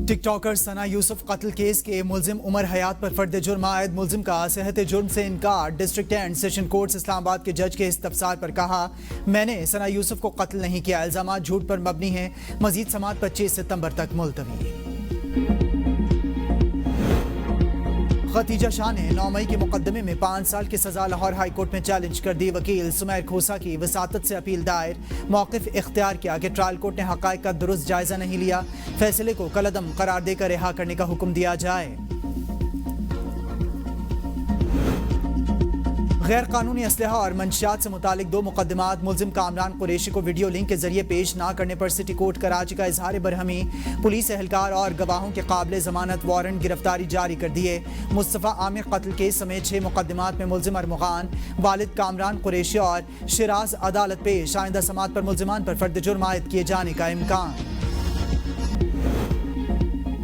ٹک talker ثنا یوسف قتل case کے ملزم عمر حیات پر فرد جرم عائد ملزم کا صحت جرم سے انکار۔ ڈسٹرکٹ اینڈ سیشن کورٹ اسلام آباد کے جج کے استفسار پر کہا، میں نے ثنا یوسف کو قتل نہیں کیا، الزامات جھوٹ پر مبنی ہیں۔ مزید سماعت 25 ستمبر تک ملتوی۔ ختیجہ شاہ نے 9 مئی کے مقدمے میں 5 سال کی سزا لاہور ہائی کورٹ میں چیلنج کر دی۔ وکیل سمیر کھوسا کی وساطت سے اپیل دائر، موقف اختیار کیا کہ ٹرائل کورٹ نے حقائق کا درست جائزہ نہیں لیا، فیصلے کو کالعدم قرار دے کر رہا کرنے کا حکم دیا جائے۔ غیر قانونی اسلحہ اور منشیات سے متعلق 2 مقدمات، ملزم کامران قریشی کو ویڈیو لنک کے ذریعے پیش نہ کرنے پر سٹی کورٹ کراچی کا اظہار برہمی، پولیس اہلکار اور گواہوں کے قابل ضمانت وارنٹ گرفتاری جاری کر دیے۔ مصطفیٰ عامر قتل کیس سمیت 6 مقدمات میں ملزم ارمغان، والد کامران قریشی اور شیراز عدالت پیش، آئندہ سماعت پر ملزمان پر فرد جرم عائد کیے جانے کا امکان۔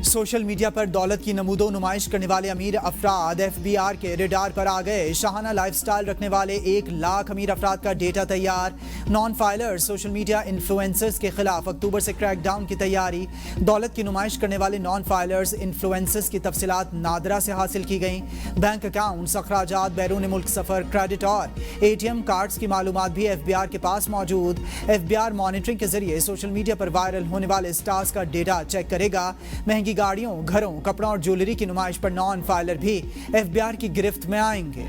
سوشل میڈیا پر دولت کی نمود و نمائش کرنے والے امیر افراد FBI کے ریڈار پر آ گئے۔ شاہانہ لائف سٹائل رکھنے والے 1 لاکھ امیر افراد کا ڈیٹا تیار۔ Non filer social media influencers کے خلاف اکتوبر سے کریک ڈاؤن کی تیاری۔ دولت کی نمائش کرنے والے نان فائلرز انفلوئنسرز کی تفصیلات نادرا سے حاصل کی گئیں۔ بینک اکاؤنٹس، اخراجات، بیرون ملک سفر، کریڈٹ اور ATM کارڈز کی معلومات بھی FBI کے پاس موجود۔ FBI مانیٹرنگ کے ذریعے سوشل میڈیا پر وائرل ہونے والے سٹارز کا ڈیٹا چیک کرے گا۔ مہنگی گاڑیوں، گھروں، کپڑوں اور جویلری کی نمائش پر نان فائلر بھی FBI کی گرفت میں آئیں گے۔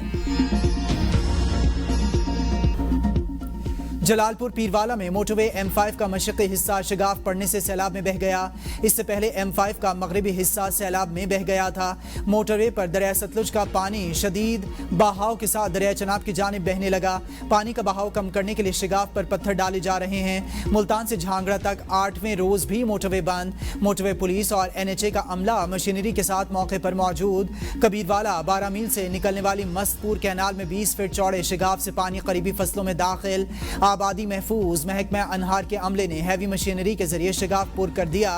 جلال پور پیروالا میں موٹر وے M5 کا مشرقی حصہ شگاف پڑنے سے سیلاب میں بہہ گیا۔ اس سے پہلے M5 کا مغربی حصہ سیلاب میں بہہ گیا تھا۔ موٹر وے پر دریائے ستلج کا پانی شدید بہاؤ کے ساتھ دریائے چناب کی جانب بہنے لگا۔ پانی کا بہاؤ کم کرنے کے لیے شگاف پر پتھر ڈالے جا رہے ہیں۔ ملتان سے جھانگڑا تک 8ویں روز بھی موٹر وے بند۔ موٹر وے پولیس اور NHA کا عملہ مشینری کے ساتھ موقع پر موجود۔ کبیروالا 12 میل سے نکلنے والی مست پور کینال میں 20 فٹ چوڑے شگاف سے پانی قریبی فصلوں میں داخل۔ آبادی محفوظ، محکمہ انہار کے عملے نے ہیوی مشینری کے ذریعے شگاف پور کر دیا۔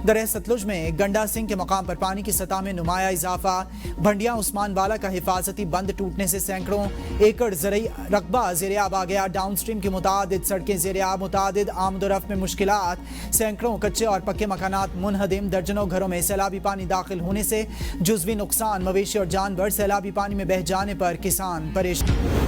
دریائے ستلج میں گنڈا سنگھ کے مقام پر پانی کی سطح میں نمایاں اضافہ۔ بھنڈیا عثمان والا کا حفاظتی بند ٹوٹنے سے سینکڑوں ایکڑ زرعی رقبہ زیر آب آ گیا۔ ڈاؤن سٹریم کی متعدد سڑکیں زیر آب، متعدد آمد و رفت میں مشکلات، سینکڑوں کچے اور پکے مکانات منہدم، درجنوں گھروں میں سیلابی پانی داخل ہونے سے جزوی نقصان، مویشی اور جانور، سیلابی پانی میں بہہ جانے پر کسان پریشان۔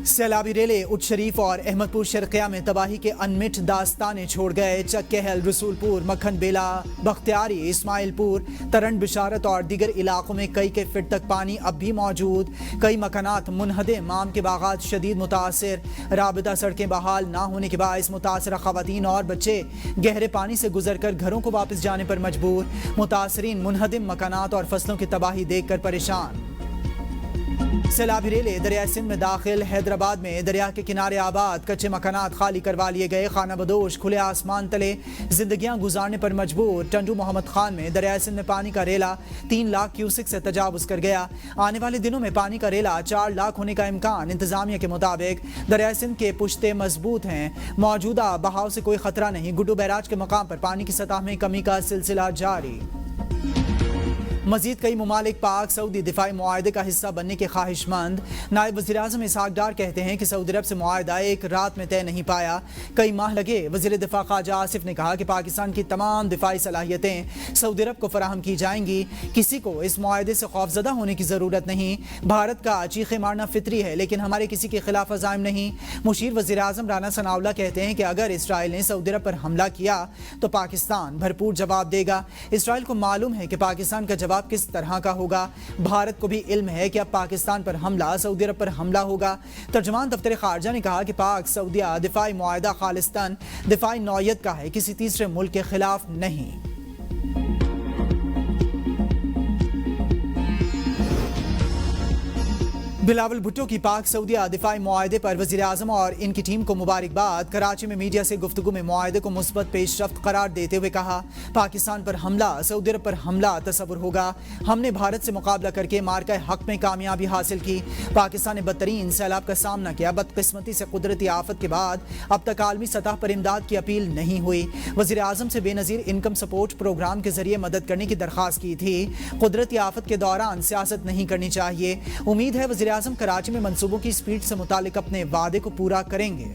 سیلابی ریلے اچ شریف اور احمد پور شرقیہ میں تباہی کے انمٹ داستانیں چھوڑ گئے۔ چک کہل، رسول پور، مکھن بیلا، بختیاری، اسماعیل پور، ترنڈ بشارت اور دیگر علاقوں میں کئی فٹ تک پانی اب بھی موجود۔ کئی مکانات منہدم، آم کے باغات شدید متاثر۔ رابطہ سڑکیں بحال نہ ہونے کے باعث متاثرہ خواتین اور بچے گہرے پانی سے گزر کر گھروں کو واپس جانے پر مجبور۔ متاثرین منہدم مکانات اور فصلوں کی تباہی دیکھ کر پریشان۔ سیلابی ریلے دریائے سندھ میں داخل، حیدرآباد میں دریا کے کنارے آباد کچے مکانات خالی کروا لیے گئے۔ خانہ بدوش کھلے آسمان تلے زندگیاں گزارنے پر مجبور۔ ٹنڈو محمد خان میں دریائے سندھ میں پانی کا ریلا 3 لاکھ کیوسک سے تجاوز کر گیا۔ آنے والے دنوں میں پانی کا ریلا 4 لاکھ ہونے کا امکان۔ انتظامیہ کے مطابق دریائے سندھ کے پشتے مضبوط ہیں، موجودہ بہاؤ سے کوئی خطرہ نہیں۔ گڈو بیراج کے مقام پر پانی کی سطح میں کمی کا سلسلہ جاری۔ مزید کئی ممالک پاک سعودی دفاعی معاہدے کا حصہ بننے کے خواہش مند۔ نائب وزیر اعظم اسحاق ڈار کہتے ہیں کہ سعودی عرب سے معاہدہ ایک رات میں طے نہیں پایا، کئی ماہ لگے۔ وزیر دفاع خواجہ آصف نے کہا کہ پاکستان کی تمام دفاعی صلاحیتیں سعودی عرب کو فراہم کی جائیں گی، کسی کو اس معاہدے سے خوفزدہ ہونے کی ضرورت نہیں۔ بھارت کا چیخے مارنا فطری ہے، لیکن ہمارے کسی کے خلاف عزائم نہیں۔ مشیر وزیر اعظم رانا ثناء اللہ کہتے ہیں کہ اگر اسرائیل نے سعودی عرب پر حملہ کیا تو پاکستان بھرپور جواب دے گا۔ اسرائیل کو معلوم ہے کہ پاکستان کا جواب کس طرح کا ہوگا۔ بھارت کو بھی علم ہے کہ اب پاکستان پر حملہ سعودی عرب پر حملہ ہوگا۔ ترجمان دفتر خارجہ نے کہا کہ پاک سعودیہ دفاعی معاہدہ خالصتاً دفاعی نوعیت کا ہے، کسی تیسرے ملک کے خلاف نہیں۔ بلاول بھٹو کی پاک سعودیہ دفاعی معاہدے پر وزیر اعظم اور ان کی ٹیم کو مبارکباد۔ کراچی میں میڈیا سے گفتگو میں معاہدے کو مثبت پیش رفت قرار دیتے ہوئے کہا، پاکستان پر حملہ سعودی عرب پر حملہ تصور ہوگا۔ ہم نے بھارت سے مقابلہ کر کے مارکہ حق میں کامیابی حاصل کی۔ پاکستان نے بدترین سیلاب کا سامنا کیا، بدقسمتی سے قدرتی آفت کے بعد اب تک عالمی سطح پر امداد کی اپیل نہیں ہوئی۔ وزیر اعظم سے بے نظیر انکم سپورٹ پروگرام کے ذریعے مدد کرنے کی درخواست کی تھی۔ قدرتی آفت کے دوران سیاست نہیں کرنی چاہیے۔ امید ہے وزیر اعظم کراچی میں منصوبوں کی سپیڈ سے متعلق اپنے وعدے کو پورا کریں گے۔